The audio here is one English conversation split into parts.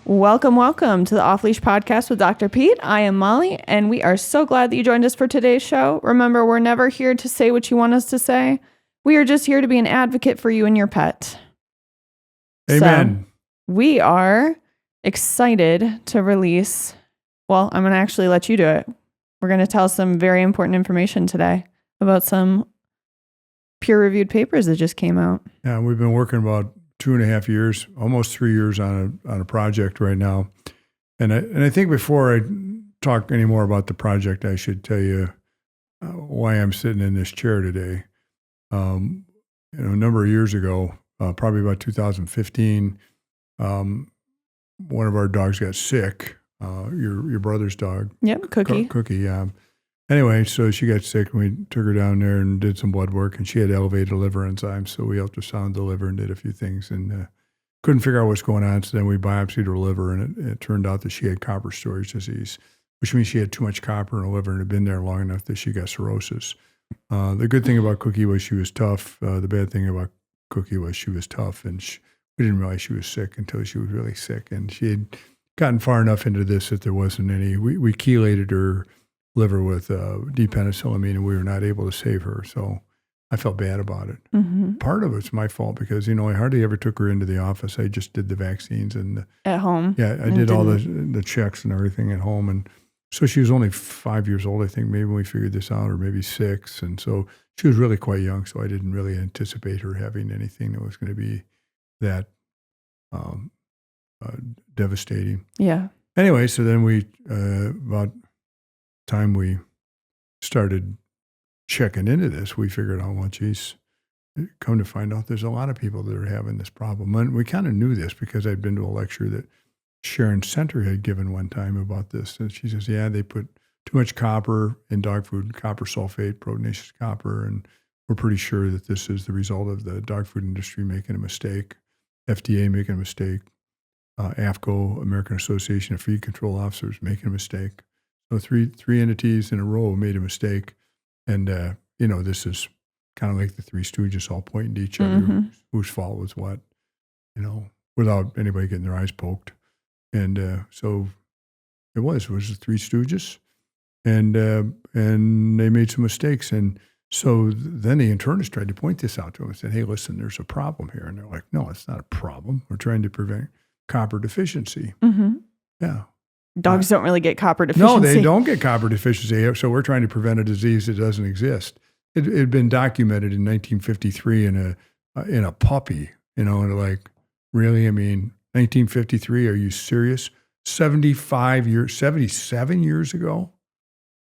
Welcome to the Off Leash Podcast with Dr. Pete. I am Molly, and we are so glad that you joined us for today's show. Remember, we're never here to say what you want us to say. We are just here to be an advocate for you and your pet. Amen. So, we are excited to release, well, I'm going to actually let you do it. We're going to tell some very important information today about some peer-reviewed papers that just came out. Yeah, we've been working about 2.5 years, almost 3 years on a project right now. And I think before I talk any more about the project, I should tell you why I'm sitting in this chair today. A number of years ago, probably about 2015, one of our dogs got sick. Your brother's dog. Yep, Cookie. Cookie, yeah. Anyway, so she got sick, and we took her down there and did some blood work, and she had elevated liver enzymes, so we ultrasounded the liver and did a few things, and couldn't figure out what's going on, so then we biopsied her liver, and it turned out that she had copper storage disease, which means she had too much copper in her liver and had been there long enough that she got cirrhosis. The good thing about Cookie was she was tough. The bad thing about Cookie was she was tough, and we didn't realize she was sick until she was really sick, and she had gotten far enough into this that there wasn't any. We chelated her liver with D-penicillamine, and we were not able to save her. So I felt bad about it. Mm-hmm. Part of it's my fault because, I hardly ever took her into the office. I just did the vaccines and at home. Yeah, I did all the checks and everything at home. And so she was only 5 years old, I think, maybe when we figured this out, or maybe 6. And so she was really quite young. So I didn't really anticipate her having anything that was going to be that devastating. Yeah. Anyway, so then we, about time we started checking into this, we figured out, well, geez, come to find out there's a lot of people that are having this problem. And we kind of knew this because I'd been to a lecture that Sharon Center had given one time about this. And she says, yeah, they put too much copper in dog food, copper sulfate, proteinaceous copper, and we're pretty sure that this is the result of the dog food industry making a mistake, FDA making a mistake, AFCO, American Association of Feed Control Officers, making a mistake. So three entities in a row made a mistake. And, this is kind of like the Three Stooges all pointing to each other, whose fault was what, without anybody getting their eyes poked. And so it was the Three Stooges. And they made some mistakes. And so then the internist tried to point this out to them and said, hey, listen, there's a problem here. And they're like, no, it's not a problem. We're trying to prevent copper deficiency. Mm-hmm. Yeah. Dogs don't really get copper deficiency. No, they don't get copper deficiency. So we're trying to prevent a disease that doesn't exist. It had been documented in 1953 in a puppy, and like, really? 1953, are you serious? 77 years ago?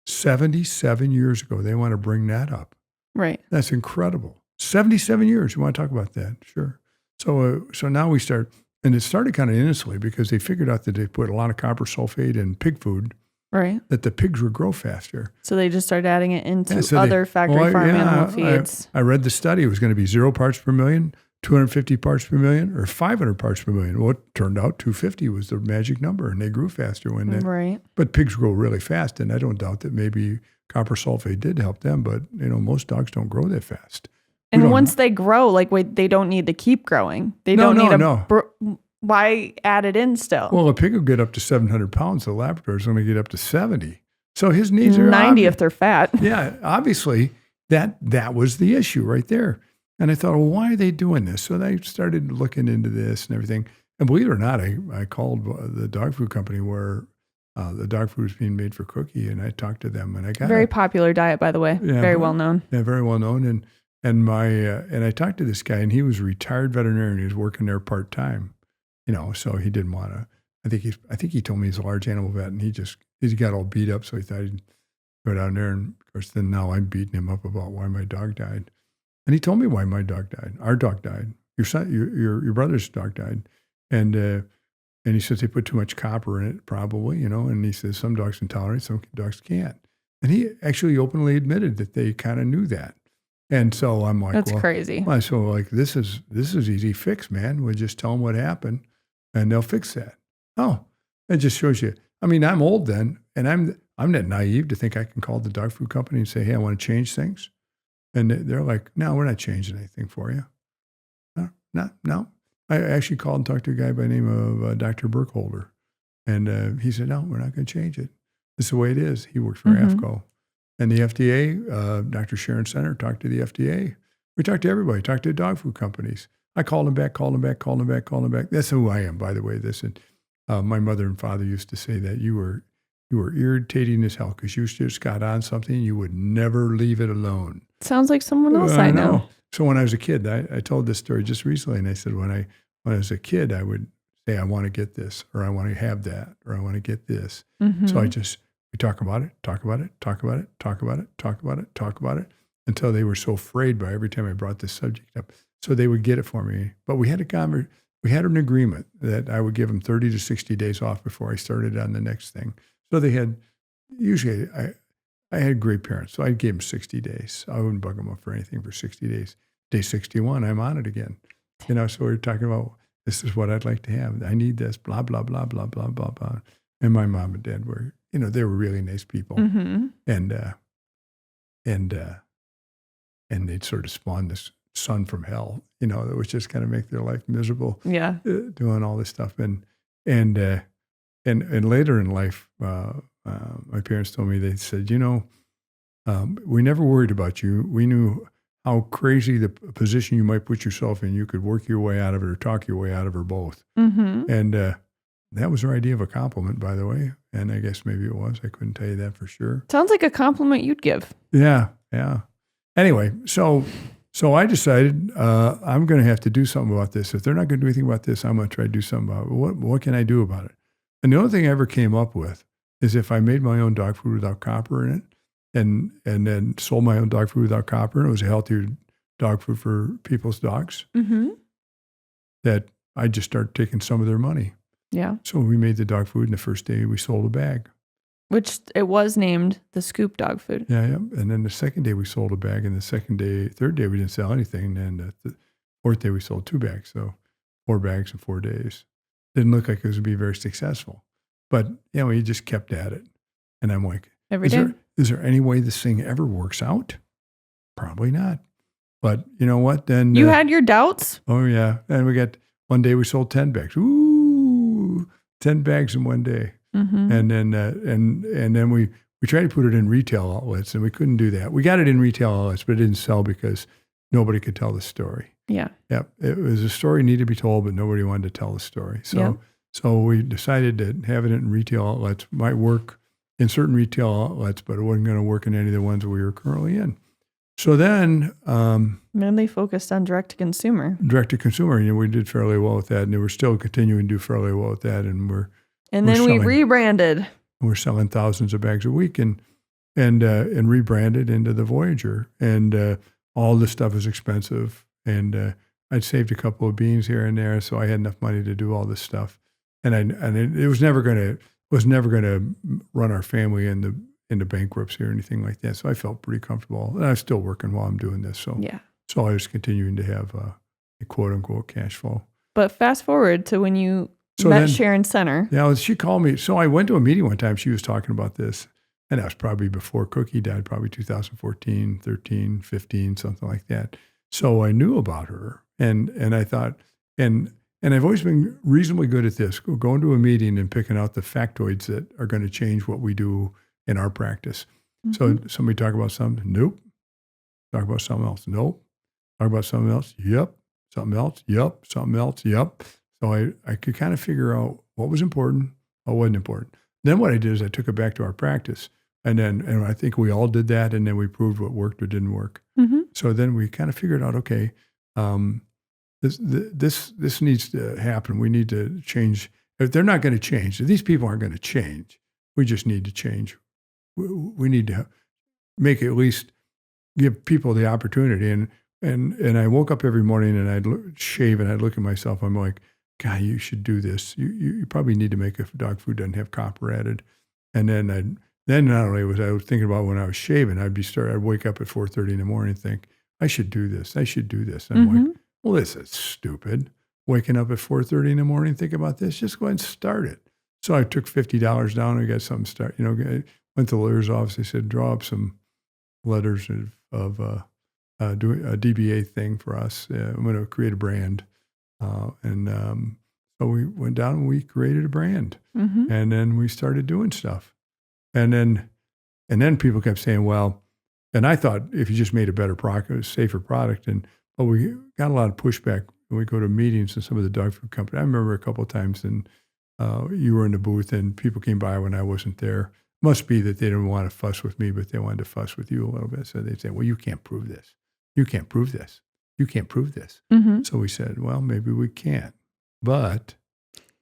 77 years ago, they want to bring that up. Right. That's incredible. 77 years. You want to talk about that? Sure. So now we start. And it started kind of innocently because they figured out that they put a lot of copper sulfate in pig food, right? That the pigs would grow faster. So they just started adding it into other factory farm animal feeds. I read the study. It was going to be 0 parts per million, 250 parts per million, or 500 parts per million. Well, it turned out 250 was the magic number, and they grew faster when they. Right. But pigs grow really fast, and I don't doubt that maybe copper sulfate did help them, but most dogs don't grow that fast. And once they grow, they don't need to keep growing. They don't need why add it in still? Well, a pig will get up to 700 pounds. The Labrador's going to get up to 70. So his needs are 90 if they're fat. Yeah, obviously that was the issue right there. And I thought, well, why are they doing this? So I started looking into this and everything. And believe it or not, I called the dog food company where the dog food was being made for Cookie, and I talked to them, and I got very popular diet, by the way. Yeah, very well known. Yeah, very well known. And I talked to this guy, and he was a retired veterinarian. He was working there part time, so he didn't want to. I think he told me he's a large animal vet, and he got all beat up, so he thought he'd go down there. And of course, then now I'm beating him up about why my dog died, and he told me why my dog died. Our dog died. Your son, your brother's dog died, and he says they put too much copper in it, probably, And he says some dogs can tolerate, some dogs can't. And he actually openly admitted that they kind of knew that. And so I'm like, that's crazy. So this is easy fix, man. We'll just tell them what happened, and they'll fix that. Oh, it just shows you. I'm old then, and I'm not naive to think I can call the dog food company and say, hey, I want to change things. And they're like, no, we're not changing anything for you. No. I actually called and talked to a guy by the name of Dr. Burkholder. And he said, no, we're not going to change it. This is the way it is. He works for AFCO. And the FDA, Dr. Sharon Center talked to the FDA. We talked to everybody, talked to dog food companies. I called them back. That's who I am, by the way. My mother and father used to say that you were irritating as hell because you just got on something and you would never leave it alone. Sounds like someone else I know. So when I was a kid, I told this story just recently, and I said when I was a kid, I would say, I want to get this, or I want to have that, or I want to get this. So we talk about it, until they were so afraid by every time I brought this subject up. So they would get it for me. But we had an agreement that I would give them 30 to 60 days off before I started on the next thing. So they had, usually I had great parents, so I gave them 60 days. I wouldn't bug them up for anything for 60 days. Day 61, I'm on it again. So we were talking about, this is what I'd like to have. I need this, blah, blah, blah, blah, blah, blah, blah. And my mom and dad were, they were really nice people. And they'd sort of spawn this son from hell, that was just kind of make their life miserable. Yeah. Doing all this stuff. And later in life, my parents told me, they said, we never worried about you. We knew how crazy the position you might put yourself in. You could work your way out of it or talk your way out of it, or both. And that was her idea of a compliment, by the way. And I guess maybe it was. I couldn't tell you that for sure. Sounds like a compliment you'd give. Yeah. Anyway, so I decided I'm going to have to do something about this. If they're not going to do anything about this, I'm going to try to do something about it. What can I do about it? And the only thing I ever came up with is if I made my own dog food without copper in it, and then sold my own dog food without copper, and it was a healthier dog food for people's dogs, that I just started taking some of their money. Yeah. So we made the dog food, and the first day we sold a bag. Which it was named the Scoop dog food. Yeah. And then the second day we sold a bag, and third day we didn't sell anything, and the fourth day we sold 2 bags, so 4 bags in 4 days. Didn't look like it was going to be very successful. But, we just kept at it. And I'm like, is there any way this thing ever works out? Probably not. But you know what? Then you had your doubts? Oh, yeah. And one day we sold 10 bags. Ooh, 10 bags in one day. And then and then we tried to put it in retail outlets, and we couldn't do that. We got it in retail outlets, but it didn't sell because nobody could tell the story. Yeah. Yeah. It was a story needed to be told, but nobody wanted to tell the story. So we decided that having it in retail outlets might work in certain retail outlets, but it wasn't going to work in any of the ones we were currently in. So then... mainly focused on direct-to-consumer. Direct-to-consumer, we did fairly well with that, and we're still continuing to do fairly well with that, and we rebranded. We're selling thousands of bags a week and rebranded into the Voyager, and all this stuff is expensive, and I'd saved a couple of beans here and there, so I had enough money to do all this stuff, and it was never going to run our family into bankruptcy or anything like that. So I felt pretty comfortable, and I was still working while I'm doing this. So so I was continuing to have a quote unquote cash flow. But fast forward to when you met Sharon Center. Yeah, she called me. So I went to a meeting one time. She was talking about this, and that was probably before Cookie died, probably 2014, 13, 15, something like that. So I knew about her, and I thought, and I've always been reasonably good at this, going to a meeting and picking out the factoids that are going to change what we do in our practice. So somebody talk about something, nope. Talk about something else, nope. Talk about something else, yep. Something else, yep. Something else, yep. So I could kind of figure out what was important, what wasn't important. Then what I did is I took it back to our practice, and I think we all did that, and then we proved what worked or didn't work. So then we kind of figured out, okay, this needs to happen. We need to change. If they're not going to change, if these people aren't going to change, we just need to change. We need to make, at least give people the opportunity. And I woke up every morning and I'd shave and I'd look at myself. I'm like, God, you should do this. You probably need to make a dog food doesn't have copper added. And then not only was I thinking about when I was shaving, I'd wake up at 4:30 in the morning and think, I should do this. I should do this. And I'm like, well, this is stupid. Waking up at 4:30 in the morning, think about this. Just go ahead and start it. So I took $50 down. I got something start. Went to the lawyer's office. They said, draw up some letters of doing a DBA thing for us. I'm going to create a brand. So we went down and we created a brand, Mm-hmm. and then we started doing stuff. And then people kept saying, well, and I thought if you just made a better product, a safer product. But we got a lot of pushback when we go to meetings and some of the dog food companies. I remember a couple of times, and you were in the booth and people came by when I wasn't there. Must be that they didn't want to fuss with me, but they wanted to fuss with you a little bit. So they'd say, well, you can't prove this. You can't prove this. You can't prove this. Mm-hmm. So we said, well, maybe we can't, but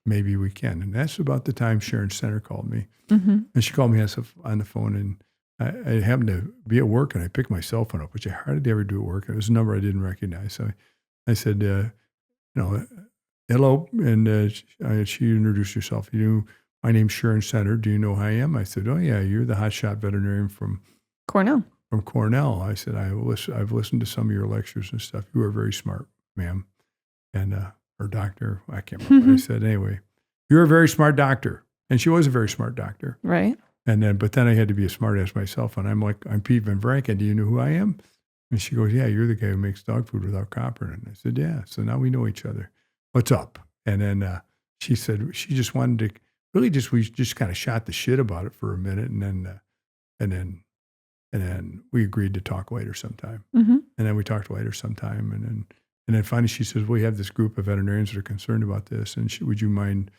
maybe we can. And that's about the time Sharon Center called me. Mm-hmm. And she called me on the phone, and I happened to be at work, and I picked my cell phone up, which I hardly ever do at work. It was a number I didn't recognize. So I said, hello. And she introduced herself. My name's Sharon Center. Do you know who I am? I said, oh, yeah, you're the hotshot veterinarian from Cornell. I said, I've listened to some of your lectures and stuff. You are very smart, ma'am. And or doctor, I can't remember. I said, anyway, you're a very smart doctor. And she was a very smart doctor. Right. But then I had to be a smart ass myself. And I'm like, I'm Pete Van Vranken. Do you know who I am? And she goes, yeah, you're the guy who makes dog food without copper. And I said, yeah. So now we know each other. What's up? And then she said she just wanted to we just kind of shot the shit about it for a minute. And then we agreed to talk later sometime. Mm-hmm. And then we talked later sometime. And then finally she says, we have this group of veterinarians that are concerned about this. And would you mind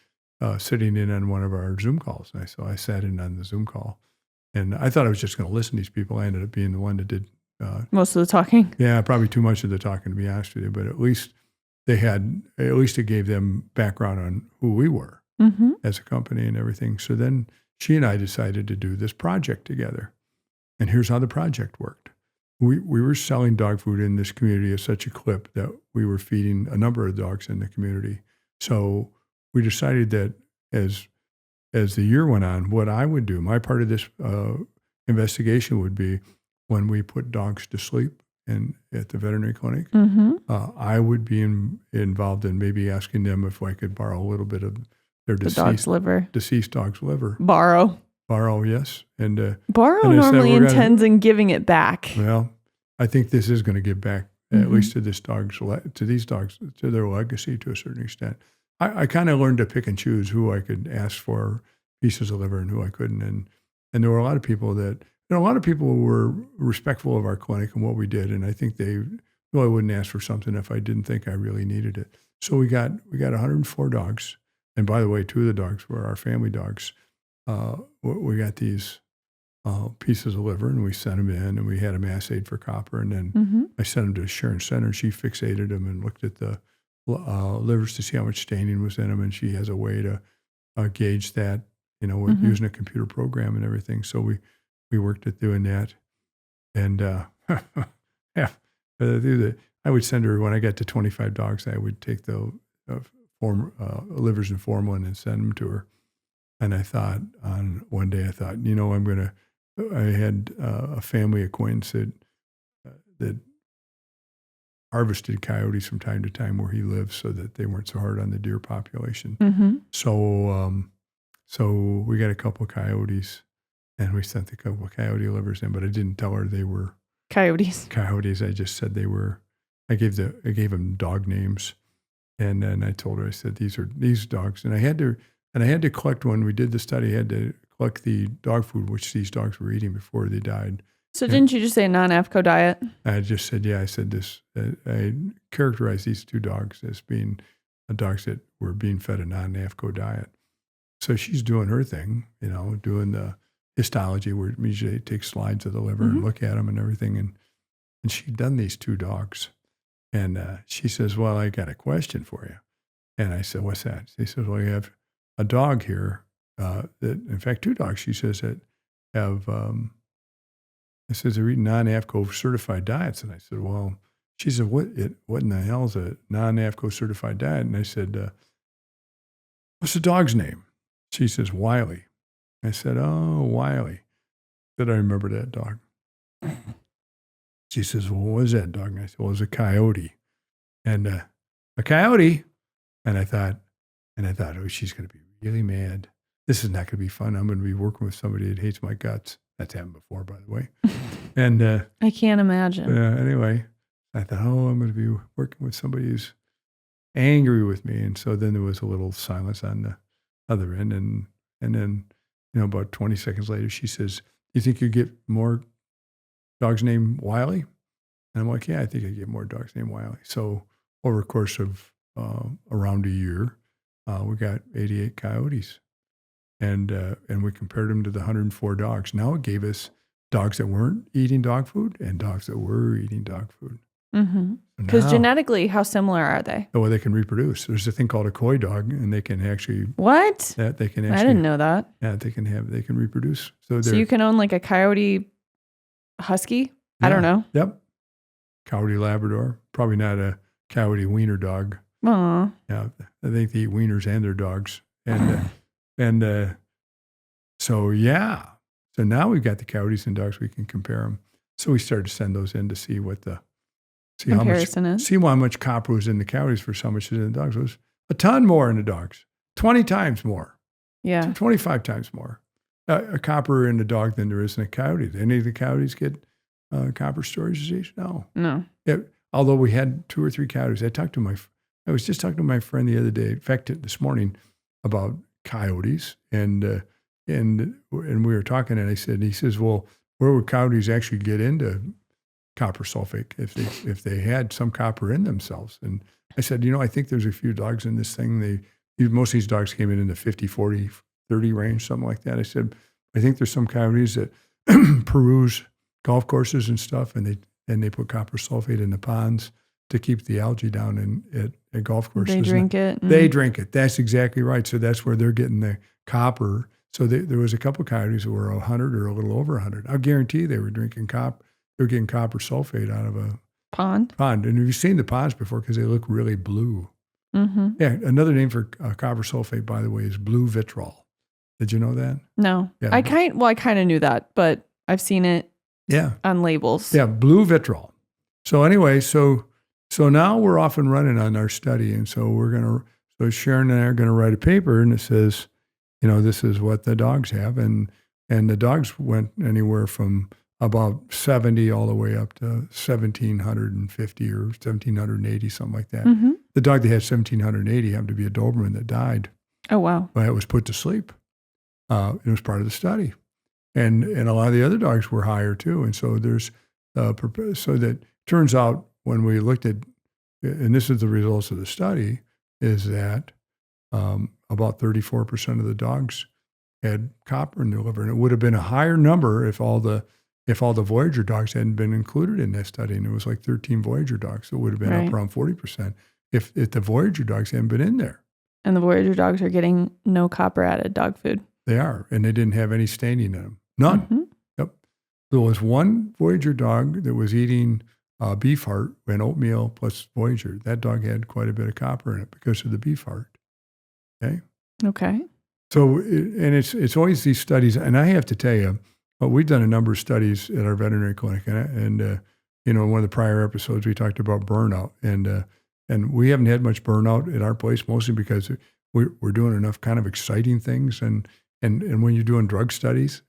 sitting in on one of our Zoom calls? And so I sat in on the Zoom call. And I thought I was just going to listen to these people. I ended up being the one that did. Most of the talking. Yeah, probably too much of the talking, to be honest with you. But at least it gave them background on who we were as a company and everything. So then she and I decided to do this project together. And here's how the project worked. We were selling dog food in this community at such a clip that we were feeding a number of dogs in the community. So we decided that as the year went on, what I would do, my part of this investigation would be when we put dogs to sleep at the veterinary clinic, I would be involved in maybe asking them if I could borrow a little bit of their deceased dog's liver. Borrow, yes. And borrow normally intends in giving it back. Well, I think this is going to give back, at least to these dogs, to their legacy to a certain extent. I kind of learned to pick and choose who I could ask for pieces of liver and who I couldn't. And there were a lot of people who were respectful of our clinic and what we did. And I think I wouldn't ask for something if I didn't think I really needed it. So we got 104 dogs. And by the way, 2 of the dogs were our family dogs. We got these pieces of liver, and we sent them in, and we had them assayed for copper. And then I sent them to Sharon Center, and she fixated them and looked at the livers to see how much staining was in them. And she has a way to gauge that, with using a computer program and everything. So we worked at doing that. And yeah, I would send her, when I got to 25 dogs, I would take the livers in formalin and send them to her. And one day I thought, I had a family acquaintance that harvested coyotes from time to time where he lives so that they weren't so hard on the deer population. So we got a couple of coyotes, and we sent a couple of coyote livers in, but I didn't tell her they were coyotes. I just said they were. I gave them dog names, and then I told her, I said, these are these dogs, and I had to collect, when we did the study, I had to collect the dog food which these dogs were eating before they died. So didn't you just say non-AFCO diet? I just said, yeah, I said this. I characterized these 2 dogs as being dogs that were being fed a non-AFCO diet. So she's doing her thing, doing the histology, where usually they take slides of the liver and look at them and everything. And she'd done these 2 dogs. And she says, well, I got a question for you. And I said, what's that? She says, well, you have a dog here in fact, 2 dogs, she says, that have, I says, they're eating non-AFCO certified diets. And I said, well, she said, what in the hell is a non-AFCO certified diet? And I said, what's the dog's name? She says, Wiley. I said, oh, Wiley. I said, I remember that dog. She says, well, what was that dog? And I said, well, it was a coyote. And a coyote? And I thought, oh, she's going to be really mad. This is not going to be fun. I'm going to be working with somebody that hates my guts. That's happened before, by the way. And I can't imagine. Anyway, I thought, oh, I'm going to be working with somebody who's angry with me. And so then there was a little silence on the other end. And then, about 20 seconds later, she says, "You think you get more dogs named Wiley?" And I'm like, "Yeah, I think I get more dogs named Wiley." So over the course of around a year, we got 88 coyotes. And we compared them to the 104 dogs. Now it gave us dogs that weren't eating dog food and dogs that were eating dog food. Because genetically, how similar are they? Well, they can reproduce. There's a thing called a coy dog, and they can actually What? I didn't know that. Yeah, they can reproduce. So you can own like a coyote husky? I don't know. Yep. Coyote Labrador. Probably not a coyote wiener dog. Aw. Yeah, I think they eat wieners and their dogs. So yeah. So now we've got the coyotes and dogs. We can compare them. So we started to send those in to see what the comparison is. See how much copper was in the coyotes versus how much is in the dogs. It was a ton more in the dogs, 20 times more. Yeah, 25 times more a copper in the dog than there is in a coyote. Did any of the coyotes get copper storage disease? No. Yeah, although we had 2 or 3 coyotes. I was just talking to my friend the other day. In fact, this morning about coyotes, and we were talking, and he says, "Well, where would coyotes actually get into copper sulfate if they had some copper in themselves?" And I said, I think there's a few dogs in this thing. Most of these dogs came in the 50, 40, 30 range, something like that. I said, I think there's some coyotes that peruse golf courses and stuff, and they put copper sulfate in the ponds to keep the algae down at golf courses. They drink it. They drink it. That's exactly right. So that's where they're getting the copper. So there was a couple of coyotes that were 100 or a little over 100. I'll guarantee they were drinking copper. They're getting copper sulfate out of a pond. And have you seen the ponds before? Because they look really blue. Mm-hmm. Yeah. Another name for copper sulfate, by the way, is blue vitriol. Did you know that? No. Yeah. I kind of knew that, but I've seen it. Yeah. On labels. Yeah. Blue vitriol. So anyway, so now we're off and running on our study, and so so Sharon and I are gonna write a paper, and it says, this is what the dogs have, and the dogs went anywhere from about 70 all the way up to 1,750 or 1,780, something like that. Mm-hmm. The dog that had 1,780 happened to be a Doberman that died. Oh, wow. But it was put to sleep. It was part of the study. And a lot of the other dogs were higher too. And so so that turns out when we looked at, and this is the results of the study, is that about 34% of the dogs had copper in their liver. And it would have been a higher number if all the Voyager dogs hadn't been included in that study. And it was like 13 Voyager dogs. So it would have been up around 40% if the Voyager dogs hadn't been in there. And the Voyager dogs are getting no copper added dog food. They are. And they didn't have any staining in them. None. Mm-hmm. Yep. There was one Voyager dog that was eating beef heart and oatmeal plus Voyager. That dog had quite a bit of copper in it because of the beef heart. Okay. So, and it's always these studies. And I have to tell you, we've done a number of studies at our veterinary clinic. And in one of the prior episodes, we talked about burnout. And we haven't had much burnout at our place, mostly because we're doing enough kind of exciting things. And when you're doing drug studies,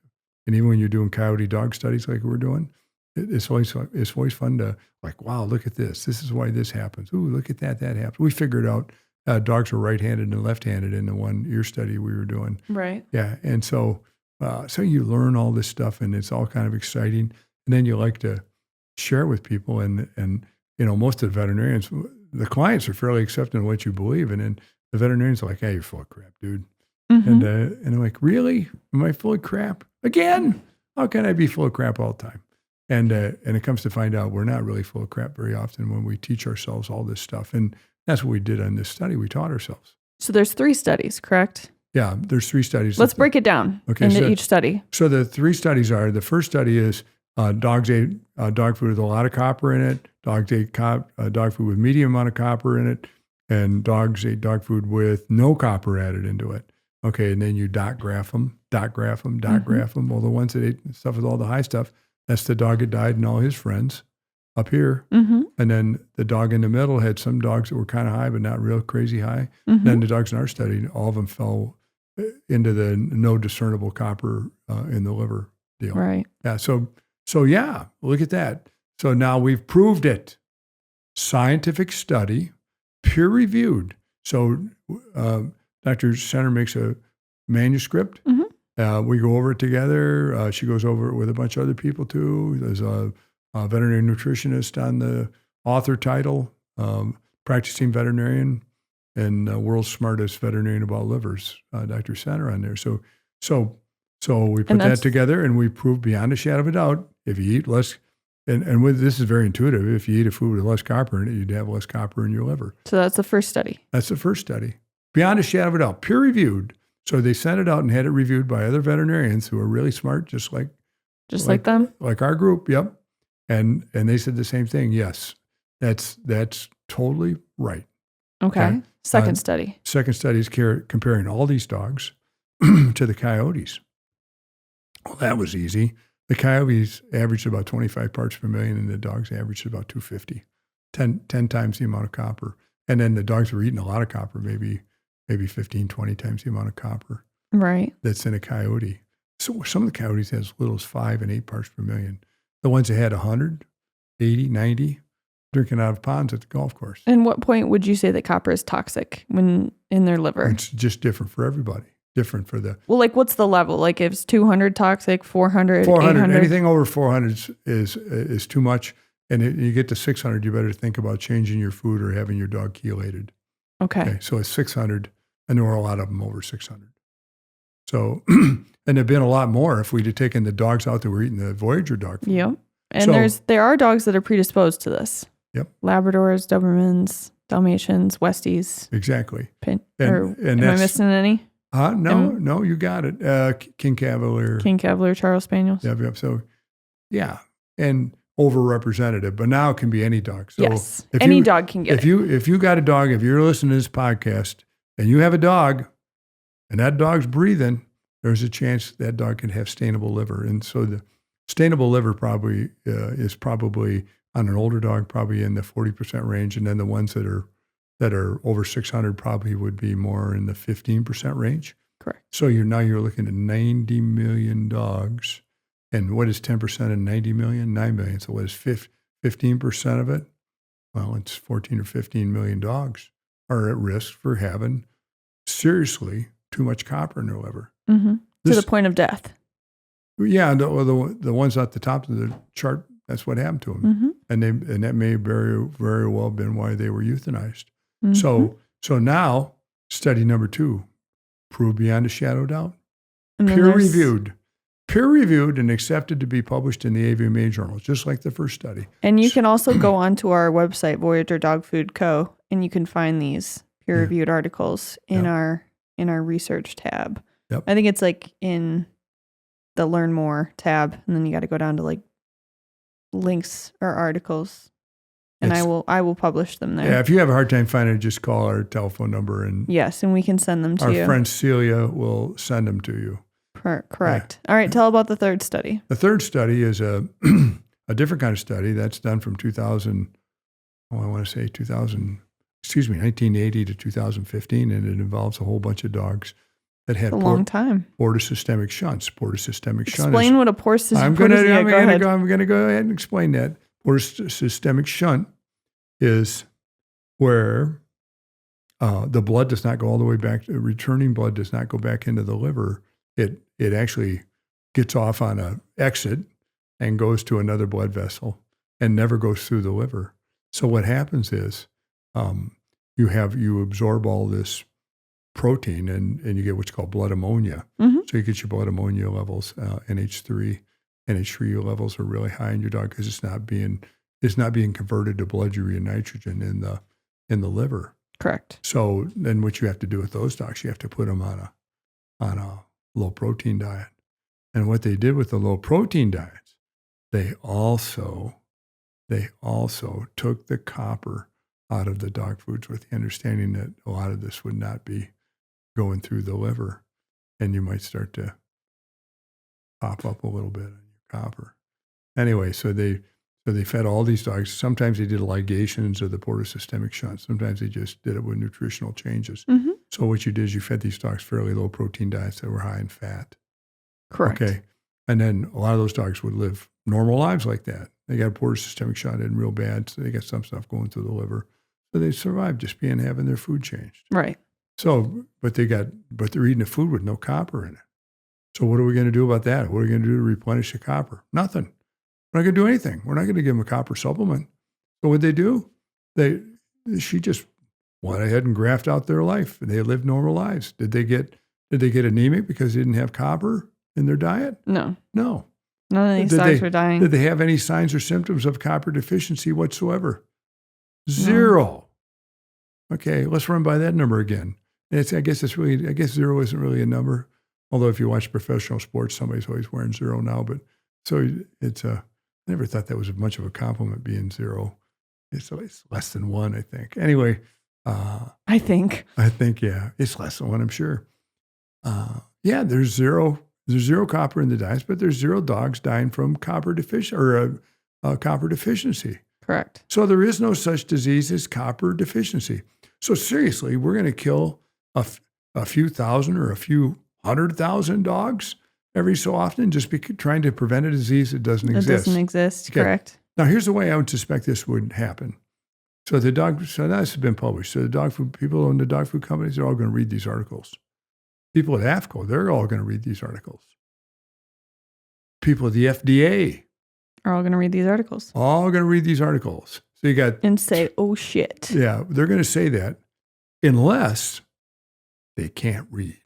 and even when you're doing coyote dog studies like we're doing, it's always fun to like, wow, look at this. This is why this happens. Ooh, look at that happens. We figured out dogs were right-handed and left-handed in the one ear study we were doing. Right. Yeah, and so you learn all this stuff, and it's all kind of exciting. And then you like to share it with people, and most of the veterinarians, the clients are fairly accepting of what you believe, and then the veterinarians are like, "Hey, you're full of crap, dude." Mm-hmm. And I'm like, "Really? Am I full of crap again? How can I be full of crap all the time?" And it comes to find out we're not really full of crap very often when we teach ourselves all this stuff. And that's what we did on this study. We taught ourselves. So there's 3 studies, correct? Yeah, there's 3 studies. Let's break it down into each study. So the 3 studies are, the first study is dogs ate dog food with a lot of copper in it. Dogs ate dog food with medium amount of copper in it. And dogs ate dog food with no copper added into it. Okay, and then you dot graph them. Mm-hmm. Well, the ones that ate stuff with all the high stuff, that's the dog that died and all his friends up here. Mm-hmm. And then the dog in the middle had some dogs that were kind of high, but not real crazy high. Mm-hmm. Then the dogs in our study, all of them fell into the no discernible copper in the liver deal. Right. Yeah. So yeah, look at that. So now we've proved it. Scientific study. peer reviewed. So Dr. Center makes a manuscript. We go over it together. She goes over it with a bunch of other people too. There's a veterinary nutritionist on the author title, practicing veterinarian, and world's smartest veterinarian about livers, Dr. Center on there. So we put that together, and we prove beyond a shadow of a doubt, if you eat less, and with this is very intuitive. If you eat a food with less copper in it, you'd have less copper in your liver. So that's the first study. That's the first study, beyond a shadow of a doubt, peer reviewed. So they sent it out and had it reviewed by other veterinarians who are really smart, just like them, like our group. Yep, and they said the same thing. Yes, that's totally right. Okay. Second study. Second study is comparing all these dogs to the coyotes. Well, that was easy. The coyotes averaged about 25 parts per million, and the dogs averaged about 250, 10 times the amount of copper. And then the dogs were eating a lot of copper, maybe 15, 20 times the amount of copper. Right. That's in a coyote. So some of the coyotes had as little as 5 and 8 parts per million. The ones that had 100, 80, 90, drinking out of ponds at the golf course. And what point would you say that copper is toxic when in their liver? It's just different for everybody. Different for the... Well, like what's the level? Like if it's 200 toxic, 400, 800? Anything over 400 is too much. And you get to 600, you better think about changing your food or having your dog chelated. Okay. So it's 600, and there were a lot of them over 600. So, and there've been a lot more if we'd have taken the dogs out that were eating the Voyager dog food. Yep. And there are dogs that are predisposed to this. Yep. Labradors, Dobermans, Dalmatians, Westies. Exactly. Am I missing any? No, you got it. King Cavalier, Charles Spaniels. Yep. So, yeah, and overrepresented, but now it can be any dog. So yes, any dog can get it. If you got a dog, if you're listening to this podcast and you have a dog, and that dog's breathing, there's a chance that dog can have stainable liver. And so the stainable liver probably is probably on an older dog, probably in the 40% range, and then the ones that are over 600 probably would be more in the 15% range. Correct. So you're looking at 90 million dogs. And what is 10% of 90 million? 9 million. So what is 15% of it? Well, it's 14 or 15 million dogs are at risk for having seriously too much copper in their liver. Mm-hmm. To the point of death. Yeah, the ones at the top of the chart, that's what happened to them. Mm-hmm. And that may very, very well have been why they were euthanized. Mm-hmm. So now, study number 2, proved beyond a shadow of doubt. Peer-reviewed and accepted to be published in the AVMA journals, just like the first study. And you can also go onto our website, Voyager Dog Food Co., and you can find these peer-reviewed articles in our research tab. Yep. I think it's like in the Learn More tab, and then you got to go down to like links or articles, and I will publish them there. Yeah, if you have a hard time finding it, just call our telephone number, and yes, and we can send them to you. Our friend Celia will send them to you. Correct. All right, tell about the third study. The third study is a different kind of study that's done from 1980 to 2015, and it involves a whole bunch of dogs that had a long time. Portosystemic shunts. Explain what a portosystemic shunt is. I'm going to go ahead and explain that. Portosystemic shunt is where the blood does not go all the way back. Returning blood does not go back into the liver. It actually gets off on an exit and goes to another blood vessel and never goes through the liver. So what happens is you absorb all this protein and you get what's called blood ammonia. Mm-hmm. So you get your blood ammonia levels, NH3 levels are really high in your dog because it's not being converted to blood urea nitrogen in the liver. Correct. So then what you have to do with those dogs, you have to put them on a low protein diet. And what they did with the low protein diets, they also took the copper out of the dog foods with the understanding that a lot of this would not be going through the liver, and you might start to pop up a little bit on your copper. Anyway, so they fed all these dogs. Sometimes they did ligations of the portosystemic shunt. Sometimes they just did it with nutritional changes. Mm-hmm. So what you did is you fed these dogs fairly low protein diets that were high in fat. Correct. Okay. And then a lot of those dogs would live normal lives like that. They got a portosystemic shunt in real bad, so they got some stuff going through the liver. So they survive just having their food changed. Right. So, but they're eating the food with no copper in it. So what are we going to do about that? What are we going to do to replenish the copper? Nothing. We're not going to do anything. We're not going to give them a copper supplement. So what they do, she just went ahead and graphed out their life. They lived normal lives. Did they get anemic because they didn't have copper in their diet? No. No. None of these dogs were dying. Did they have any signs or symptoms of copper deficiency whatsoever? Zero. No. Okay, let's run by that number again. I guess zero isn't really a number. Although if you watch professional sports, somebody's always wearing zero now. But so it's I never thought that was much of a compliment being zero. It's less than one, I think. Anyway. I think, yeah. It's less than one, I'm sure. There's zero copper in the diets, but there's zero dogs dying from copper deficiency. Correct. So there is no such disease as copper deficiency. So seriously, we're going to kill a few thousand or a few 100,000 dogs every so often just trying to prevent a disease that doesn't exist. It doesn't exist, okay. Correct. Now, here's the way I would suspect this would happen. So this has been published. So the dog food people in the dog food companies are all going to read these articles. People at AFCO, they're all going to read these articles. People at the FDA are all going to read these articles. All going to read these articles. So you got and say, "Oh shit." Yeah, they're going to say that unless they can't read.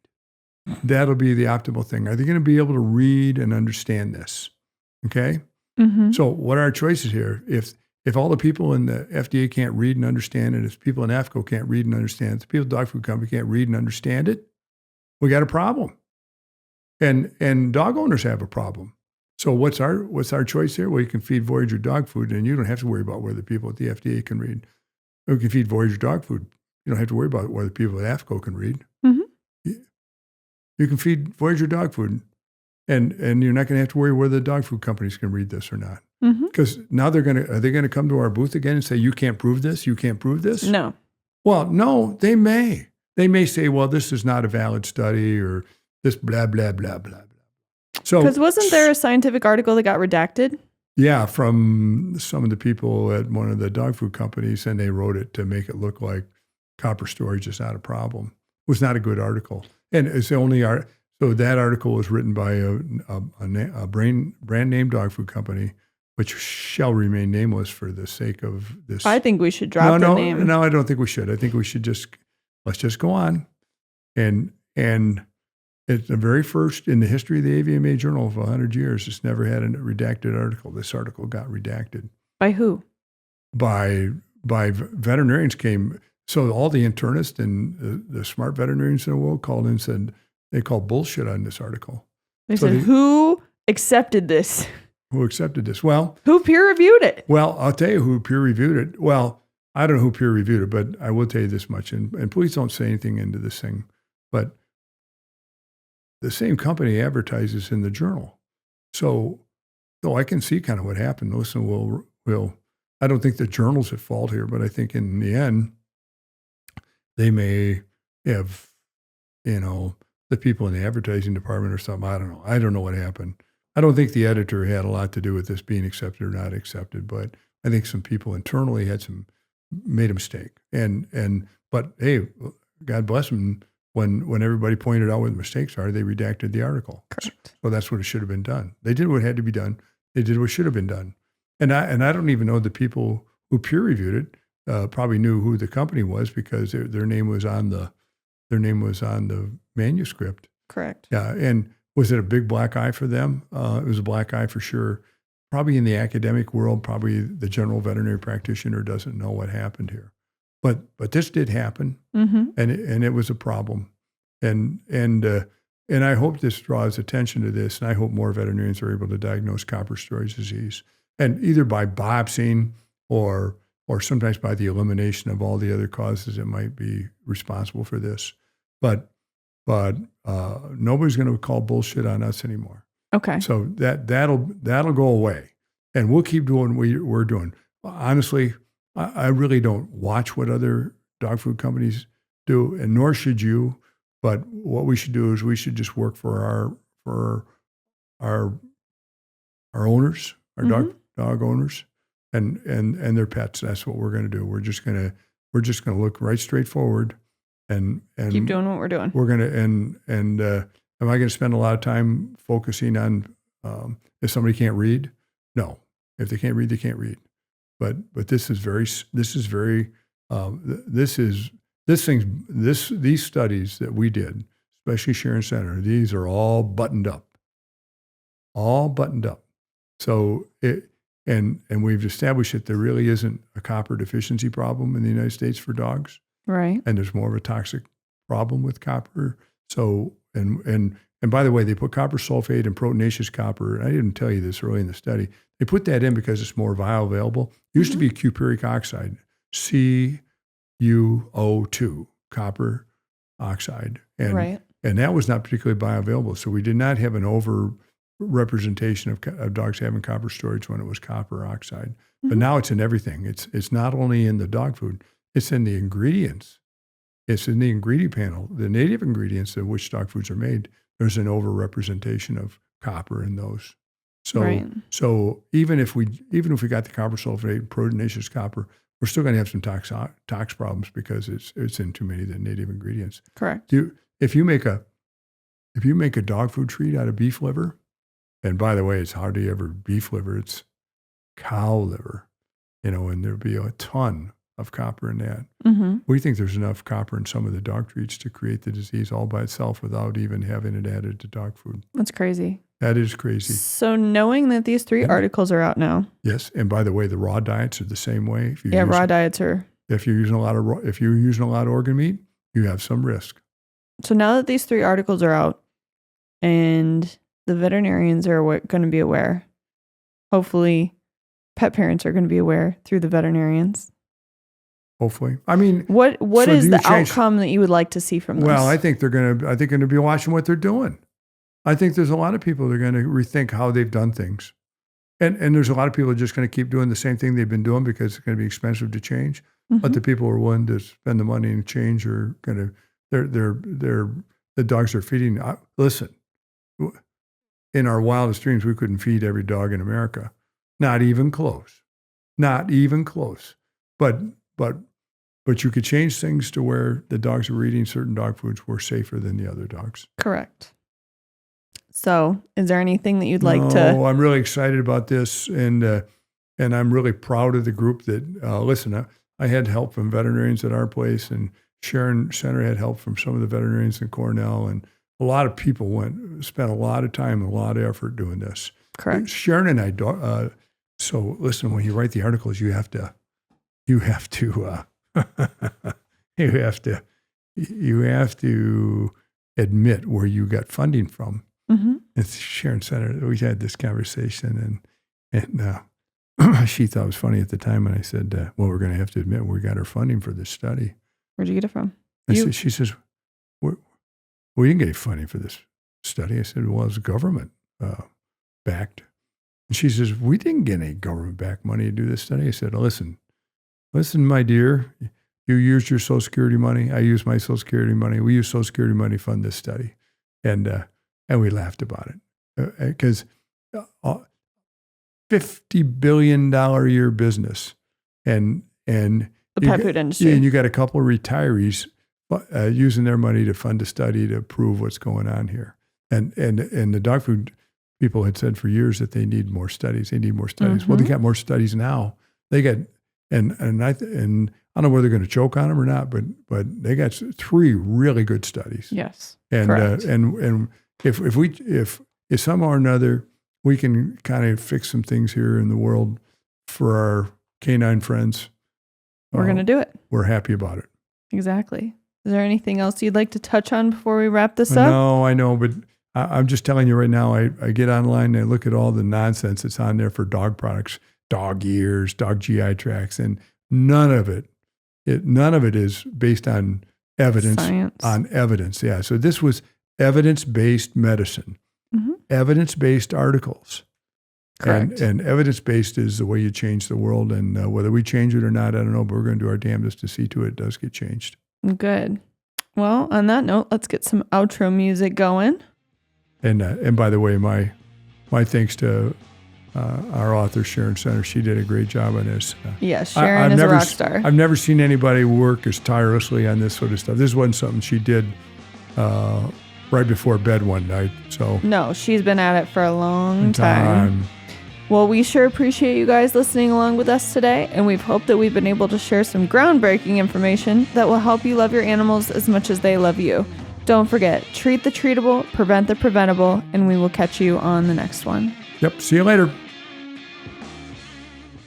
That'll be the optimal thing. Are they going to be able to read and understand this? Okay. Mm-hmm. So what are our choices here? If all the people in the FDA can't read and understand it, if people in AFCO can't read and understand it, if the people in the dog food company can't read and understand it, we got a problem. And dog owners have a problem. So what's our choice here? Well, you can feed Voyager dog food, and you don't have to worry about whether people at the FDA can read. Or you can feed Voyager dog food. You don't have to worry about whether people at AFCO can read. Mm-hmm. You can feed Voyager dog food, and you're not going to have to worry whether the dog food companies can read this or not. Because now are they going to come to our booth again and say, you can't prove this? You can't prove this? No. Well, no, they may. They may say, well, this is not a valid study or this blah, blah, blah, blah, blah. So, because wasn't there a scientific article that got redacted? Yeah, from some of the people at one of the dog food companies, and they wrote it to make it look like copper storage is not a problem. It was not a good article. And it's the only so that article was written by a brand name dog food company, which shall remain nameless for the sake of this. I think we should drop the name. No, I don't think we should. I think we should let's just go on. And it's the very first in the history of the AVMA Journal of 100 years. It's never had a redacted article. This article got redacted. By who? By veterinarians came. So all the internists and the smart veterinarians in the world called in and said, they called bullshit on this article. They said, who accepted this? Who accepted this? Well, who peer reviewed it? Well, I'll tell you who peer reviewed it. Well, I don't know who peer reviewed it, but I will tell you this much. And please don't say anything into this thing. But the same company advertises in the journal. So I can see kind of what happened. Listen, we'll I don't think the journal's at fault here, but I think in the end, they may have, the people in the advertising department or something. I don't know. I don't know what happened. I don't think the editor had a lot to do with this being accepted or not accepted, but I think some people internally made a mistake. But hey, God bless them. When everybody pointed out what the mistakes are, they redacted the article. Correct. So that's what it should have been done. They did what had to be done. They did what should have been done. And I don't even know the people who peer reviewed it probably knew who the company was because their name was on the manuscript. Correct. Yeah. And was it a big black eye for them? It was a black eye for sure. Probably in the academic world, probably the general veterinary practitioner doesn't know what happened here. But this did happen, and it was a problem. And I hope this draws attention to this, and I hope more veterinarians are able to diagnose copper storage disease, and either by biopsying or sometimes by the elimination of all the other causes that might be responsible for this. But nobody's going to call bullshit on us anymore. Okay. So that'll go away, and we'll keep doing what we're doing. Honestly, I really don't watch what other dog food companies do, and nor should you. But what we should do is we should just work for our owners, our dog owners, and their pets. That's what we're going to do. We're we're just going to look right straight forward and keep doing what we're doing. We're going to, am I going to spend a lot of time focusing on if somebody can't read? No. If they can't read, they can't read. But these studies that we did, especially Sharon Center, these are all buttoned up. So and we've established that there really isn't a copper deficiency problem in the United States for dogs. Right. And there's more of a toxic problem with copper. So, and by the way, they put copper sulfate and proteinaceous copper. And I didn't tell you this early in the study. They put that in because it's more bioavailable. It used to be cupric oxide, CuO2, copper oxide. And that was not particularly bioavailable. So we did not have an over representation of dogs having copper storage when it was copper oxide. But now it's in everything. It's not only in the dog food, it's in the ingredients. It's in the ingredient panel. The native ingredients of which dog foods are made, there's an overrepresentation of copper in those. So even if we got the copper sulfate, proteinaceous copper, we're still going to have some tox problems because it's in too many of the native ingredients. Correct. If you make a dog food treat out of beef liver, and by the way, it's hardly ever beef liver, it's cow liver, and there'll be a ton of copper in that. Mm-hmm. We think there's enough copper in some of the dog treats to create the disease all by itself without even having it added to dog food. That's crazy. That is crazy. So knowing that these 3 articles are out now. Yes, and by the way, the raw diets are the same way. Raw diets are. If you're using a lot of organ meat, you have some risk. So now that these 3 articles are out, and the veterinarians are going to be aware, hopefully, pet parents are going to be aware through the veterinarians. Hopefully, I mean, what is the outcome that you would like to see from this? Well, I think they're going to be watching what they're doing. I think there's a lot of people that are going to rethink how they've done things. And there's a lot of people just going to keep doing the same thing they've been doing because it's going to be expensive to change. Mm-hmm. But the people who are willing to spend the money and change are going to, the dogs are feeding. Listen, in our wildest dreams, we couldn't feed every dog in America. Not even close. Not even close. But you could change things to where the dogs who were eating certain dog foods were safer than the other dogs. Correct. So, is there anything that you'd like to? Oh, I'm really excited about this, and I'm really proud of the group that listen. I had help from veterinarians at our place, and Sharon Center had help from some of the veterinarians in Cornell, and a lot of people spent a lot of time and a lot of effort doing this. Correct. Sharon and I. So listen, when you write the articles, you have to you have to admit where you got funding from. Mm-hmm. It's Sharon Center. We had this conversation, and she thought it was funny at the time. And I said, well, we're going to have to admit we got our funding for this study. Where'd you get it from? She says, we didn't get any funding for this study. I said, well, it's government backed. And she says, we didn't get any government backed money to do this study. I said, listen, my dear, you used your Social Security money. I used my Social Security money. We used Social Security money to fund this study. And we laughed about it because $50 billion a year business and the pet food industry. And you got a couple of retirees using their money to fund a study to prove what's going on here. And the dog food people had said for years that they need more studies. Mm-hmm. Well, they got more studies now. They got and I don't know whether they're going to choke on them or not, but they got 3 really good studies. Yes, and correct. And if somehow or another we can kind of fix some things here in the world for our canine friends, we're going to do it. We're happy about it. Exactly. Is there anything else you'd like to touch on before we wrap this up? No, I know, but I'm just telling you right now, I get online and I look at all the nonsense that's on there for dog products, dog ears, dog GI tracts, and none of it is based on evidence. Science. On evidence, yeah. So this was evidence-based medicine, mm-hmm. evidence-based articles. Correct. And evidence-based is the way you change the world. And whether we change it or not, I don't know, but we're going to do our damnedest to see to it does get changed. Good. Well, on that note, let's get some outro music going. And by the way, my thanks to our author, Sharon Center. She did a great job on this. Yes, Sharon is a rock star. I've never seen anybody work as tirelessly on this sort of stuff. This wasn't something she did right before bed one night. So no, she's been at it for a long time. Well, we sure appreciate you guys listening along with us today, and we've hoped that we've been able to share some groundbreaking information that will help you love your animals as much as they love you. Don't forget, treat the treatable, prevent the preventable, and we will catch you on the next one. Yep. See you later.